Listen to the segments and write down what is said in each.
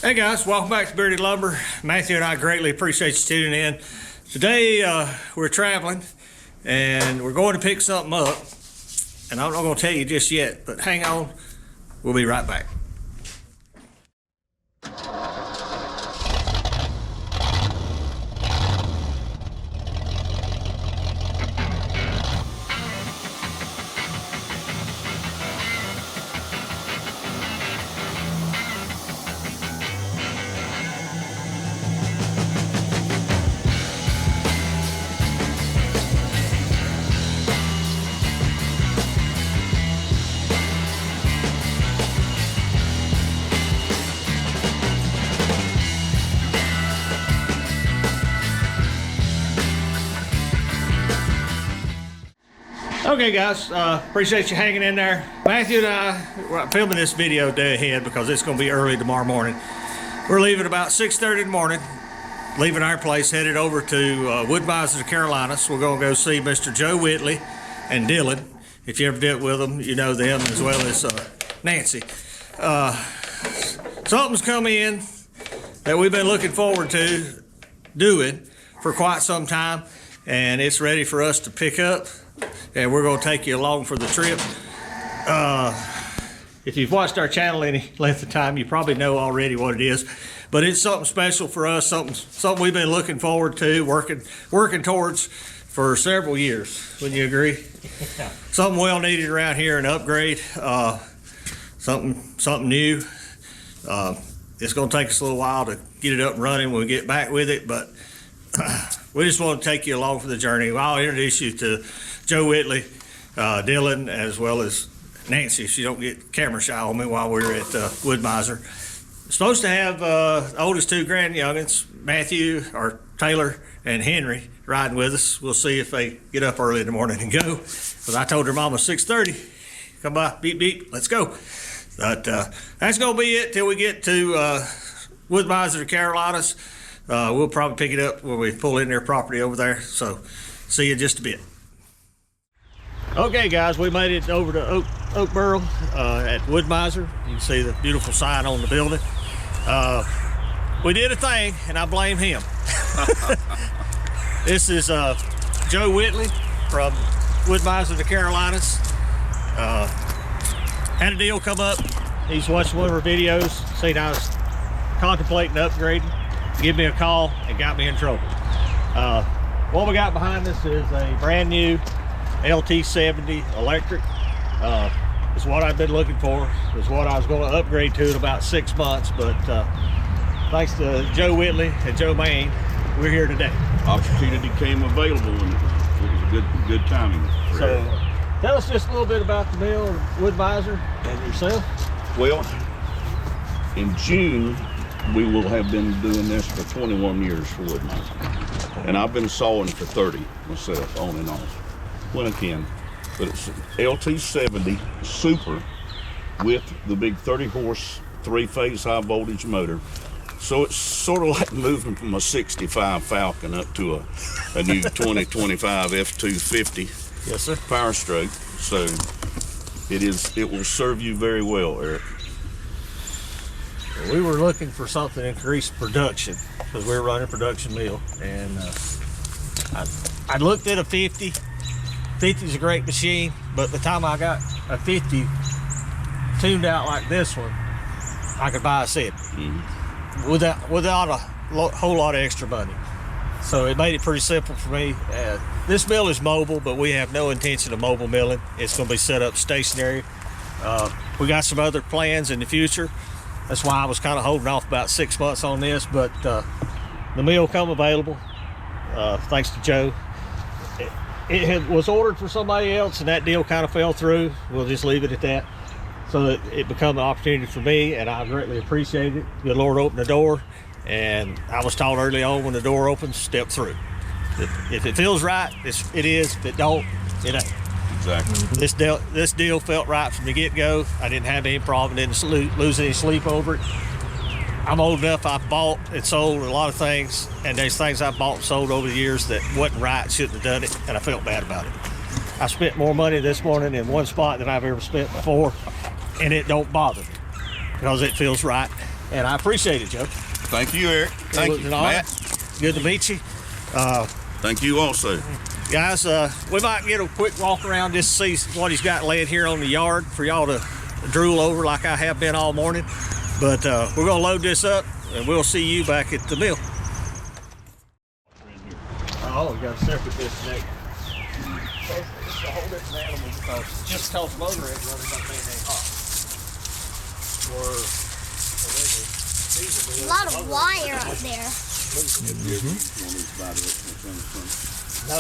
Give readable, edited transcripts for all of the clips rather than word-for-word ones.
Hey guys, welcome back to Bearded Lumber. Matthew and I greatly appreciate you tuning in. Today we're traveling and we're going to pick something up, and I'm not going to tell you just yet, but hang on, we'll be right back. Okay guys, appreciate you hanging in there. Matthew and I, we're filming this video day ahead because it's going to be early tomorrow morning. We're leaving about 6:30 in the morning, leaving our place, headed over to Wood-Mizer Carolinas. We're going to go see Mr. Joe Whitley and Dylan. If you ever dealt with them, you know them, as well as Nancy. Something's come in that we've been looking forward to doing for quite some time, and it's ready for us to pick up. And we're going to take you along for the trip. If you've watched our channel any length of time, you probably know already what it is. But it's something special for us, something we've been looking forward to, working towards for several years. Wouldn't you agree? Yeah. Something well needed around here, an upgrade, something new. It's going to take us a little while to get it up and running when we get back with it, but we just want to take you along for the journey. I'll introduce you to Joe Whitley, Dylan, as well as Nancy, if she don't get camera shy on me while we're at Wood-Mizer. Supposed to have the oldest two grand youngins, Matthew, or Taylor, and Henry, riding with us. We'll see if they get up early in the morning and go. Because I told her mama 6:30, come by, beep, beep, let's go. But that's going to be it till we get to Wood-Mizer Carolinas. We'll probably pick it up when we pull in their property over there. So see you in just a bit. Okay guys, we made it over to Oak Burrow at Wood-Mizer. You can see the beautiful sign on the building. We did a thing, and I blame him. This is Joe Whitley from Wood-Mizer, the Carolinas. Had a deal come up. He's watched one of our videos, seen I was contemplating upgrading. Give me a call and got me in trouble. What we got behind us is a brand new LT70 electric. It's what I've been looking for. It's what I was going to upgrade to in about 6 months, but thanks to Joe Whitley and Joe Maine, we're here today. Opportunity came available, and it was a good timing. So tell us just a little bit about the mill, Wood-Mizer, and yourself. Well, in June, we will have been doing this for 21 years for Wood-Mizer. And I've been sawing for 30 myself, on and off, when I can. But it's LT70 Super with the big 30-horse, 3-phase high-voltage motor. So it's sort of like moving from a 65 Falcon up to a new 2025 F250 Yes, sir. Power Stroke. So it will serve you very well, Eric. We were looking for something to increase production because we're running a production mill, and I looked at a 50. 50 is a great machine, but the time I got a 50 tuned out like this one, I could buy a 70 without a whole lot of extra money. So it made it pretty simple for me. This mill is mobile, but we have no intention of mobile milling. It's going to be set up stationary. We got some other plans in the future. That's why I was kind of holding off about 6 months on this, but the mill come available thanks to Joe. It was ordered for somebody else, and that deal kind of fell through. We'll just leave it at that. So that it become an opportunity for me, and I greatly appreciate it. Good Lord opened the door, and I was taught early on, when the door opens, step through. If it feels right, it is. If it don't, it ain't. Exactly. This deal felt right from the get-go. I didn't have any problem, didn't lose any sleep over it. I'm old enough, I've bought and sold a lot of things, and there's things I've bought and sold over the years that wasn't right, shouldn't have done it, and I felt bad about it. I spent more money this morning in one spot than I've ever spent before, and it don't bother me because it feels right. And I appreciate it, Joe. Thank you, Eric. Thank you, Matt. Good to meet you. Thank you also. Guys, we might get a quick walk around just to see what he's got laying here on the yard for y'all to drool over like I have been all morning. But we're going to load this up, and we'll see you back at the mill. Oh, we got a separate disconnect. It's a whole different animal just because motor is running up there ain't hot. A lot of wire up there. No,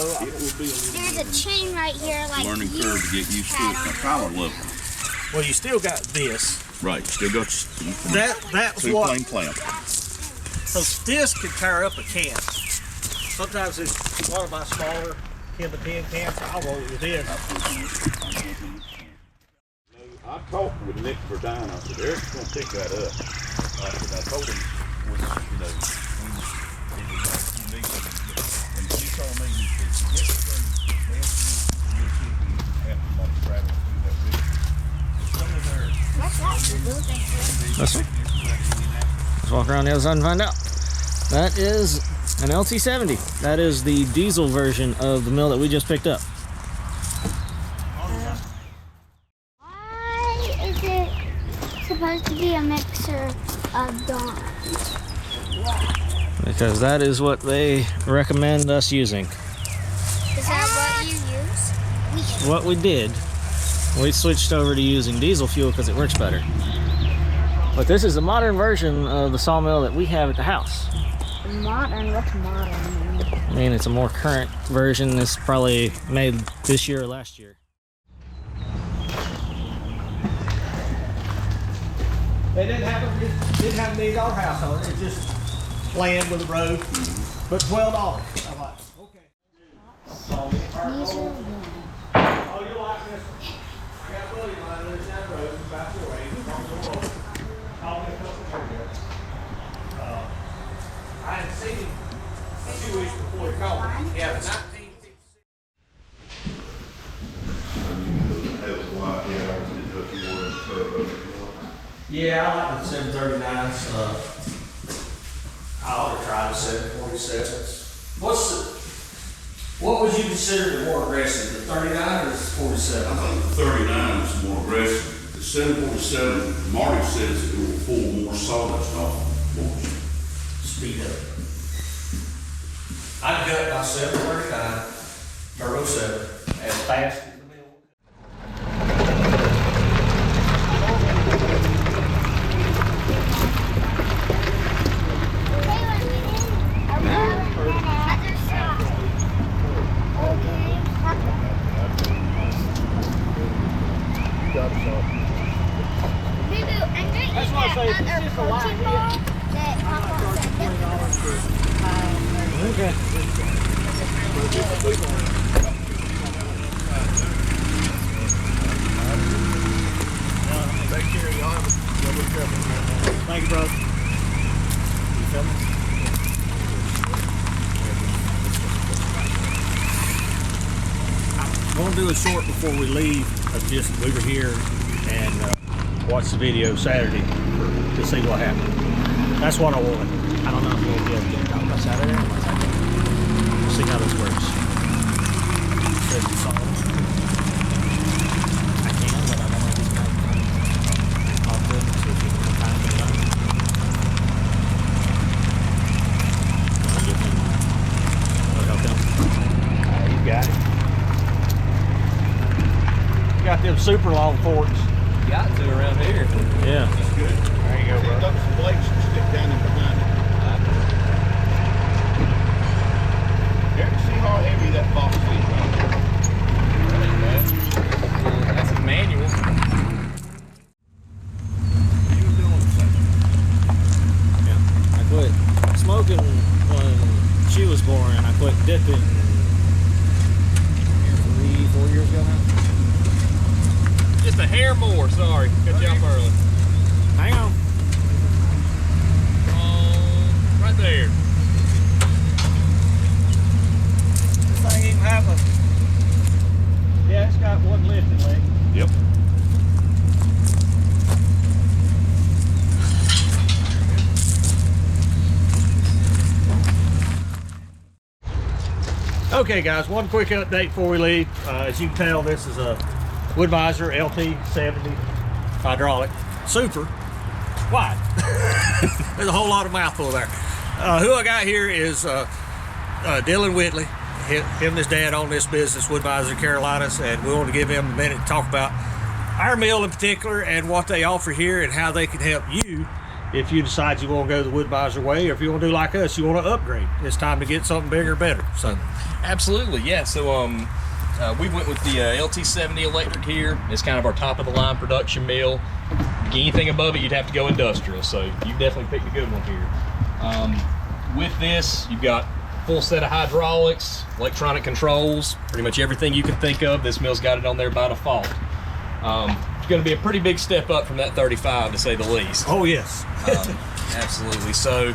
there's a chain right here, like learning curve to get used to it. I kind of love it. well, you still got this. Right, still got That's two what. plain clamp. So this can tear up a can. Sometimes it's one of my smaller 10 to 10 cans. I'll roll it with this. I talked with Nick for time. I said, Eric's going to pick that up. I told him, when, you know, and she told me, he said, get the thing, you'll see if you have to like travel through that river. It's under there. That's right. Let's walk around the other side and find out. That is an LT70. That is the diesel version of the mill that we just picked up. Why is it supposed to be a mixer of Dawn? Because that is what they recommend us using. Is that what you use? What we did, we switched over to using diesel fuel because it works better. But this is a modern version of the sawmill that we have at the house. Modern? What's modern? I mean, it's a more current version. It's probably made this year or last year. They didn't have a $8 house on it. It's just land with a road, but $12. I'm like, okay. Oh, you like this one? I got a buddy of mine that lives down the road, about 4 acres. Called me a couple of years ago. I hadn't seen him a few weeks before he called me. He had a 1956. Yeah, I like the 739s. I ought to try the 747s. What would you consider the more aggressive, the 39 or the 47? I think the 39 is more aggressive. The 747, Marty says it will pull more solids off more. Speed up. I'd gut my 739 Turbo 7 as fast as the mill. That's why I say it's just a lot that Okay. Take care of y'all. Thank you, brother. You coming? I'm going to do a short before we leave of just we were here and watch the video Saturday to see what happened. That's what I want. I don't know if we'll be able to get it done by Saturday or by Saturday. We'll see how this works. Says the song. I can, but I don't know if it's going to I'll put it so if you can find it done. I'll give him I'll help him. You got it. You got them super long forks. Got to around here. Yeah. That's good. There you go, bro. Got some blades that stick down in behind it. Eric, see how heavy that box is? That's a manual. You were doing something. Yeah. I quit smoking when she was born, and I quit dipping 3-4 years ago now. Just a hair more, sorry. Cut you off early. Hang on. Right there. This thing even have a... Yeah, it's got one lifting leg. Yep. Okay guys, one quick update before we leave. As you can tell, this is a Wood-Mizer LT70 hydraulic, super wide. There's a whole lot of mouthful there. Who I got here is Dylan Whitley. Him and his dad own this business, WoodMizer Carolinas, and we want to give him a minute to talk about our mill in particular and what they offer here and how they can help you if you decide you want to go the Wood-Mizer way, or if you want to do like us, you want to upgrade. It's time to get something bigger, better. So, absolutely, yeah. So we went with the LT70 electric here. It's kind of our top of the line production mill. Anything above it, you'd have to go industrial. So you definitely picked a good one here. With this, you've got full set of hydraulics, electronic controls, pretty much everything you can think of. This mill's got it on there by default. It's going to be a pretty big step up from that 35, to say the least. oh yes. Absolutely. So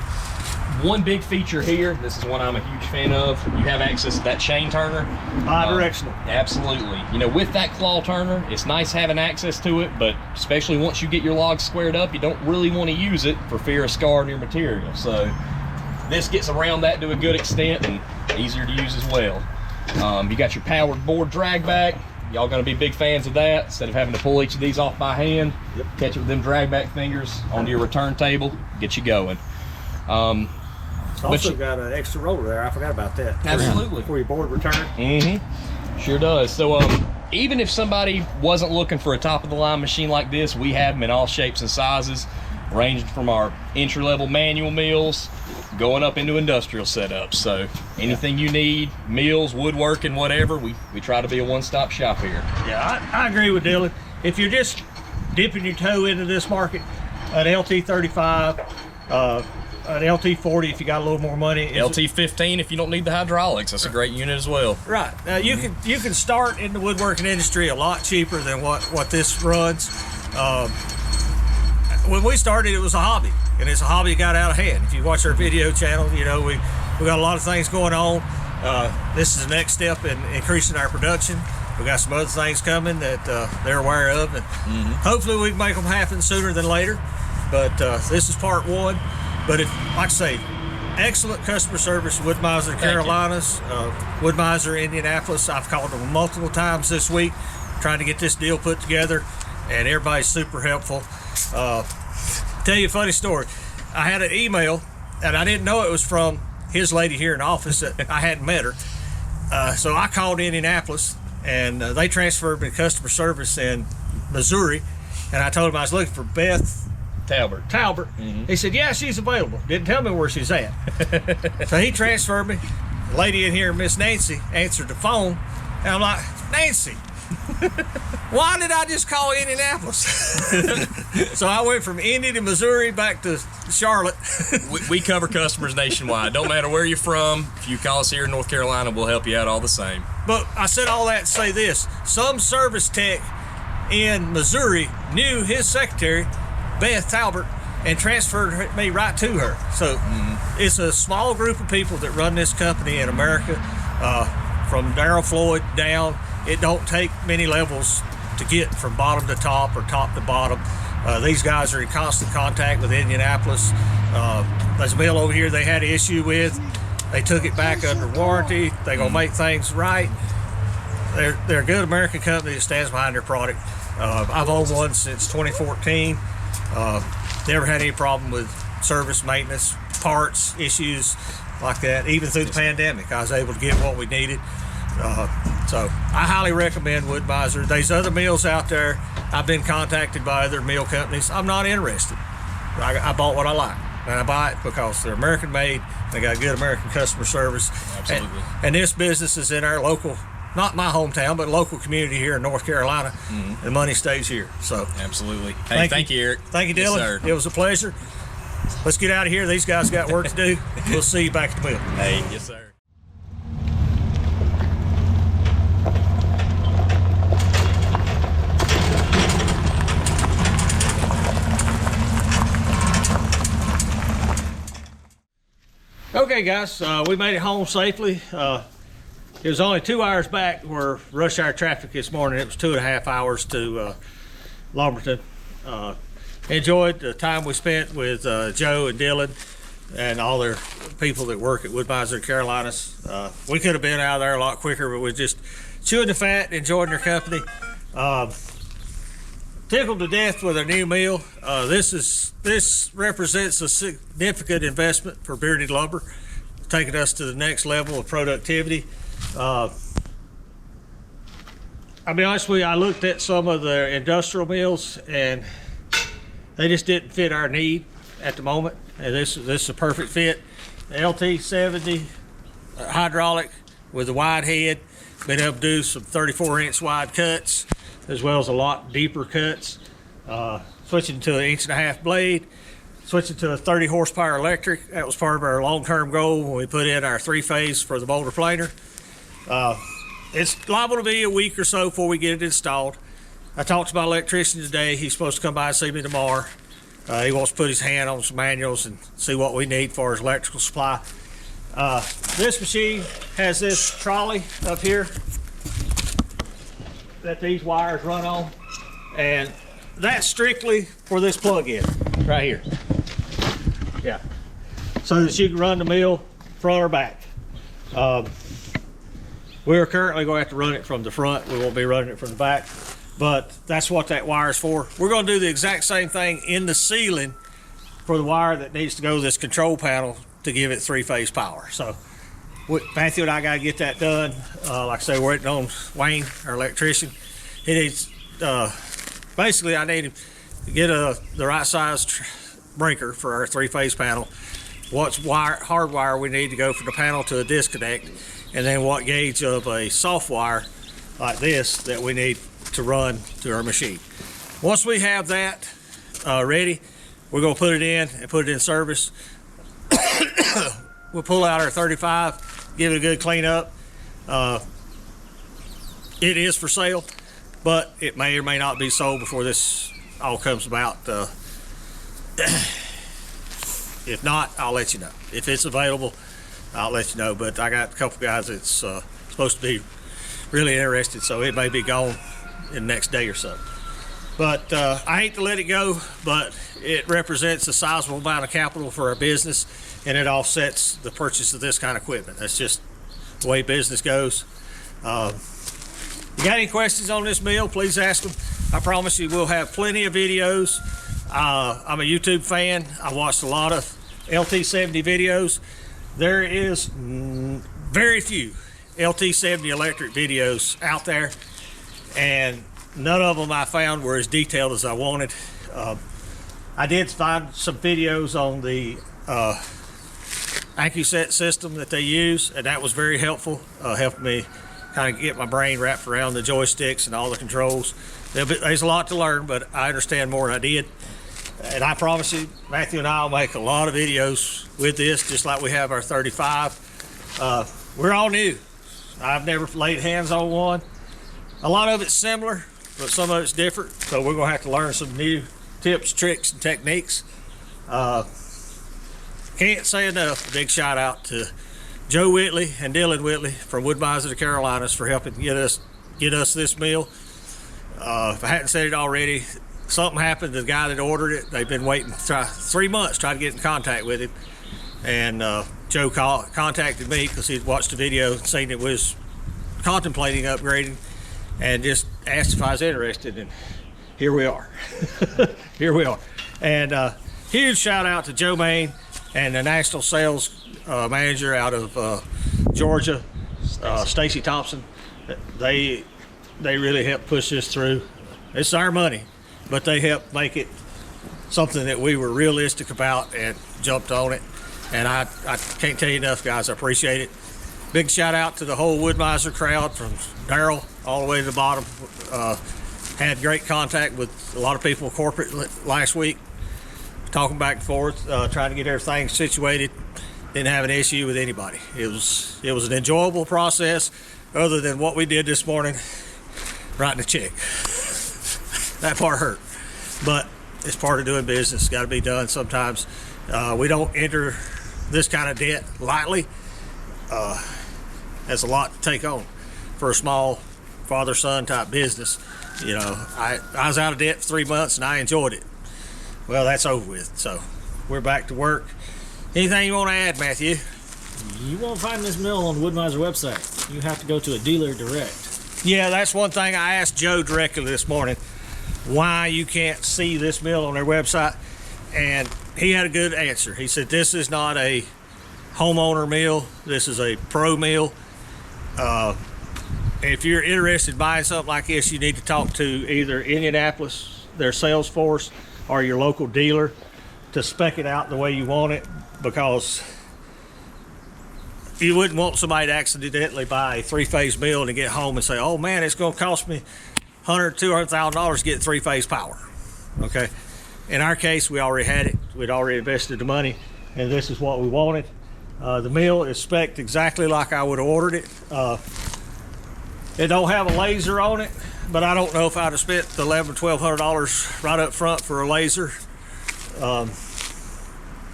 one big feature here, this is one I'm a huge fan of, you have access to that chain turner. Bi-directional. Absolutely. You know, with that claw turner, it's nice having access to it, but especially once you get your logs squared up, you don't really want to use it for fear of scarring your material. So this gets around that to a good extent and easier to use as well. You got your powered board drag back. Y'all gonna be big fans of that. Instead of having to pull each of these off by hand, catch it with them drag back fingers onto your return table, get you going. It's also got an extra roller there. I forgot about that. Absolutely. For your board return. Mm-hmm. Sure does. So even if somebody wasn't looking for a top of the line machine like this, we have them in all shapes and sizes, ranging from our entry-level manual mills going up into industrial setups. So anything you need, mills, woodworking, whatever, we try to be a one-stop shop here. Yeah, I agree with Dylan. If you're just dipping your toe into this market, an LT35, an LT40 if you got a little more money. LT15 if you don't need the hydraulics. That's a great unit as well. Right. Now you can start in the woodworking industry a lot cheaper than what this runs. When we started, it was a hobby, and it's a hobby that got out of hand. If you watch our video channel, you know we got a lot of things going on. This is the next step in increasing our production. We got some other things coming that they're aware of, and hopefully we can make them happen sooner than later. But this is part one. But like I say, excellent customer service, WoodMizer Carolinas, WoodMizer Indianapolis. I've called them multiple times this week, trying to get this deal put together, and everybody's super helpful. Tell you a funny story. I had an email, and I didn't know it was from his lady here in the office. That I hadn't met her, so I called Indianapolis, and they transferred me to customer service in Missouri, and I told him I was looking for Beth Talbert. He said, yeah, she's available. Didn't tell me where she's at. So he transferred me. The lady in here, Miss Nancy, answered the phone, and I'm like, Nancy, why did I just call Indianapolis? So I went from Indy to Missouri back to Charlotte. We cover customers nationwide. Don't matter where you're from. If you call us here in North Carolina, we'll help you out all the same. But I said all that to say this. Some service tech in Missouri knew his secretary, Beth Talbert, and transferred me right to her. So it's a small group of people that run this company in America, from Darrell Floyd down. It don't take many levels to get from bottom to top or top to bottom. These guys are in constant contact with Indianapolis. There's a mill over here they had an issue with. They took it back under warranty. They're gonna make things right. They're a good American company that stands behind their product. I've owned one since 2014. Never had any problem with service, maintenance, parts, issues like that. Even through the pandemic, I was able to get what we needed. So I highly recommend WoodMizer. There's other mills out there. I've been contacted by other mill companies. I'm not interested. I bought what I like, and I buy it because they're American made. They got good American customer service. Absolutely. And this business is in our local, not my hometown, but local community here in North Carolina. The money stays here. So absolutely. Hey, thank you, Eric. Thank you, Dylan. Yes, sir. It was a pleasure. Let's get out of here. These guys got work to do. We'll see you back at the mill. Hey, yes, sir. Okay, guys, we made it home safely. It was only 2 hours back where rush hour traffic this morning. It was 2.5 hours to Lumberton. Enjoyed the time we spent with Joe and Dylan. and all their people that work at WoodMizer Carolinas. We could have been out there a lot quicker, but we're just chewing the fat, enjoying their company. Tickled to death with our new mill. This represents a significant investment for Bearded Lumber, taking us to the next level of productivity. I'll be honest with you, I looked at some of the industrial mills and they just didn't fit our need at the moment. And this is a perfect fit. The LT70 hydraulic with a wide head, been able to do some 34-inch wide cuts, as well as a lot deeper cuts. Switching to an 1.5-inch blade, switching to a 30 horsepower electric. That was part of our long-term goal when we put in our 3-phase for the boulder planer. It's liable to be a week or so before we get it installed. I talked to my electrician today. He's supposed to come by and see me tomorrow. He wants to put his hand on some manuals and see what we need for his electrical supply. This machine has this trolley up here that these wires run on, and that's strictly for this plug-in right here. Yeah, so that you can run the mill front or back. We're currently going to have to run it from the front. We won't be running it from the back, but that's what that wire is for. We're going to do the exact same thing in the ceiling for the wire that needs to go to this control panel to give it 3-phase power. So Matthew and I got to get that done. Like I say, we're waiting on Wayne, our electrician. He needs, basically I need to get the right size breaker for our 3-phase panel. What's hard wire we need to go from the panel to a disconnect, and then what gauge of a soft wire like this that we need to run to our machine. Once we have that ready, we're going to put it in and put it in service. We'll pull out our 35, give it a good clean up. It is for sale, but it may or may not be sold before this all comes about. If not, I'll let you know. If it's available, I'll let you know. But I got a couple guys that's supposed to be really interested, so it may be gone in the next day or so. But I hate to let it go, but it represents a sizable amount of capital for our business, and it offsets the purchase of this kind of equipment. That's just the way business goes. You got any questions on this mill, please ask them. I promise you we'll have plenty of videos. I'm a YouTube fan. I watched a lot of LT70 videos. There is very few LT70 electric videos out there, and none of them I found were as detailed as I wanted. I did find some videos on the AccuSet system that they use, and that was very helpful. Helped me kind of get my brain wrapped around the joysticks and all the controls. There's a lot to learn, but I understand more than I did. And I promise you, Matthew and I will make a lot of videos with this, just like we have our 35. We're all new. I've never laid hands on one. A lot of it's similar, but some of it's different. So we're gonna have to learn some new tips, tricks, and techniques. Can't say enough. A big shout out to Joe Whitley and Dylan Whitley from WoodMizer Carolinas for helping get us this mill. If I hadn't said it already, something happened to the guy that ordered it. They've been waiting 3 months trying to get in contact with him, and Joe contacted me because he'd watched the video and seen it was contemplating upgrading, and just asked if I was interested, and here we are. Here we are. And huge shout out to Joe Maine and the national sales manager out of Georgia, Stacy Thompson. They really helped push this through. It's our money, but they helped make it something that we were realistic about and jumped on it. And I can't tell you enough, guys. I appreciate it. Big shout out to the whole WoodMizer crowd, from Daryl all the way to the bottom. Had great contact with a lot of people corporate last week, talking back and forth, trying to get everything situated. Didn't have an issue with anybody. It was an enjoyable process, other than what we did this morning, writing a check. That part hurt, but it's part of doing business. It's got to be done sometimes. We don't enter this kind of debt lightly. That's a lot to take on for a small father-son type business. You know, I was out of debt for 3 months and I enjoyed it. Well, that's over with. So we're back to work. Anything you want to add, Matthew? You won't find this mill on the Wood-Mizer website. You have to go to a dealer direct. Yeah, that's one thing I asked Joe directly this morning, why you can't see this mill on their website, and he had a good answer. He said this is not a homeowner mill, this is a pro mill. If you're interested in buying something like this, you need to talk to either Indianapolis, their sales force, or your local dealer to spec it out the way you want it, because you wouldn't want somebody to accidentally buy a three-phase mill and get home and say, oh man, it's going to cost me $100,000, $200,000 to get three-phase power. Okay, in our case, we already had it. We'd already invested the money, and this is what we wanted. The mill is spec'd exactly like I would have ordered it. It don't have a laser on it, but I don't know if I'd have spent the $1,100, $1,200 right up front for a laser.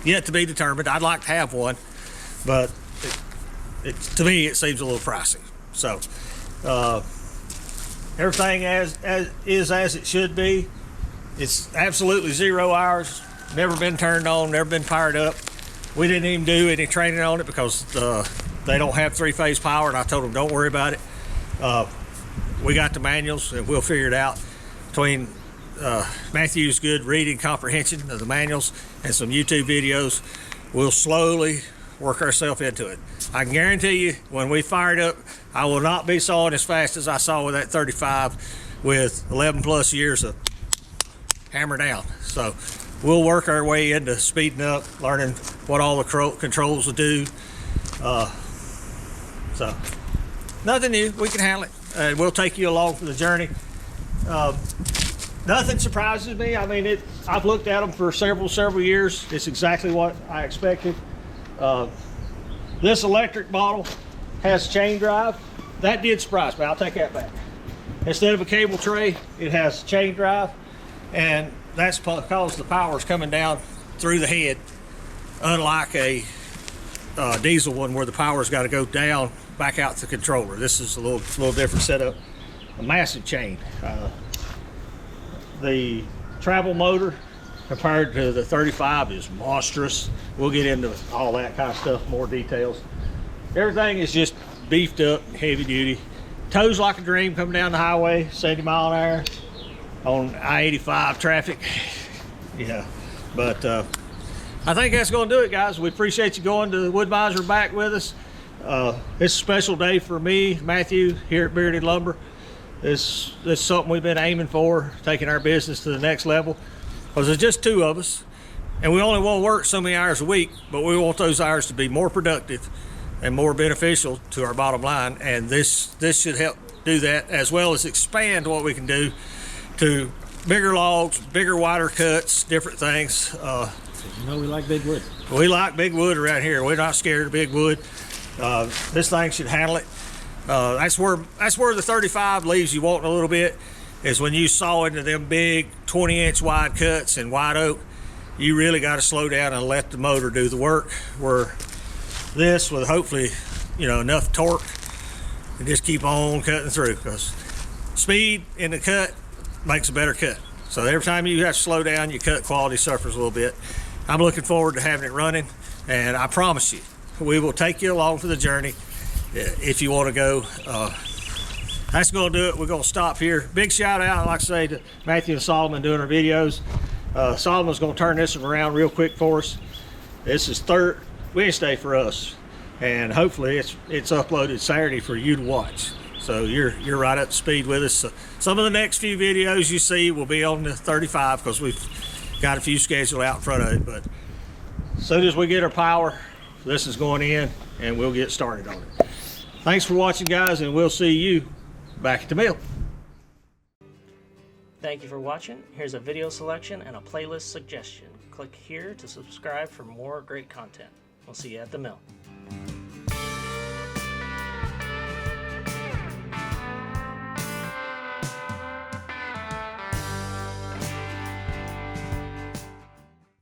Yet to be determined. I'd like to have one, but to me, it seems a little pricey. So everything as it should be. It's absolutely 0 hours, never been turned on, never been fired up. We didn't even do any training on it because they don't have three-phase power, and I told them don't worry about it. We got the manuals and we'll figure it out. Between Matthew's good reading comprehension of the manuals and some YouTube videos, we'll slowly work ourselves into it. I can guarantee you when we fire it up, I will not be sawing as fast as I saw with that 35 with 11 plus years of hammer down. So we'll work our way into speeding up, learning what all the controls will do. So nothing new, we can handle it, and we'll take you along for the journey. Nothing surprises me. I mean, I've looked at them for several years. It's exactly what I expected. This electric model has chain drive. That did surprise me. I'll take that back. Instead of a cable tray, it has chain drive, and that's because the power is coming down through the head, unlike a diesel one where the power's got to go down back out to the controller. This is a little different setup. A massive chain. The travel motor compared to the 35 is monstrous. We'll get into all that kind of stuff, more details. Everything is just beefed up, heavy duty. Tows like a dream coming down the highway, 70 mile an hour on I-85 traffic. Yeah, but I think that's going to do it, guys. We appreciate you going to Wood-Mizer back with us. It's a special day for me, Matthew, here at Bearded Lumber. This is something we've been aiming for, taking our business to the next level. Because there's just two of us, and we only want to work so many hours a week, but we want those hours to be more productive and more beneficial to our bottom line. And this should help do that, as well as expand what we can do to bigger logs, bigger, wider cuts, different things. You know we like big wood. We like big wood around here. We're not scared of big wood. This thing should handle it. That's where the 35 leaves you wanting a little bit, is when you saw into them big 20-inch wide cuts in white oak. You really got to slow down and let the motor do the work, where this with hopefully enough torque and just keep on cutting through, because speed in the cut makes a better cut. So every time you have to slow down, your cut quality suffers a little bit. I'm looking forward to having it running, and I promise you we will take you along for the journey if you want to go. That's going to do it. We're going to stop here. Big shout out, like I say, to Matthew and Solomon doing our videos. Solomon's going to turn this one around real quick for us. This is third Wednesday for us, and hopefully it's uploaded Saturday for you to watch. So you're right up to speed with us. So some of the next few videos you see will be on the 35 because we've got a few scheduled out in front of it. But as soon as we get our power, this is going in, and we'll get started on it. Thanks for watching, guys, and we'll see you back at the mill. Thank you for watching. Here's a video selection and a playlist suggestion. Click here to subscribe for more great content. We'll see you at the mill.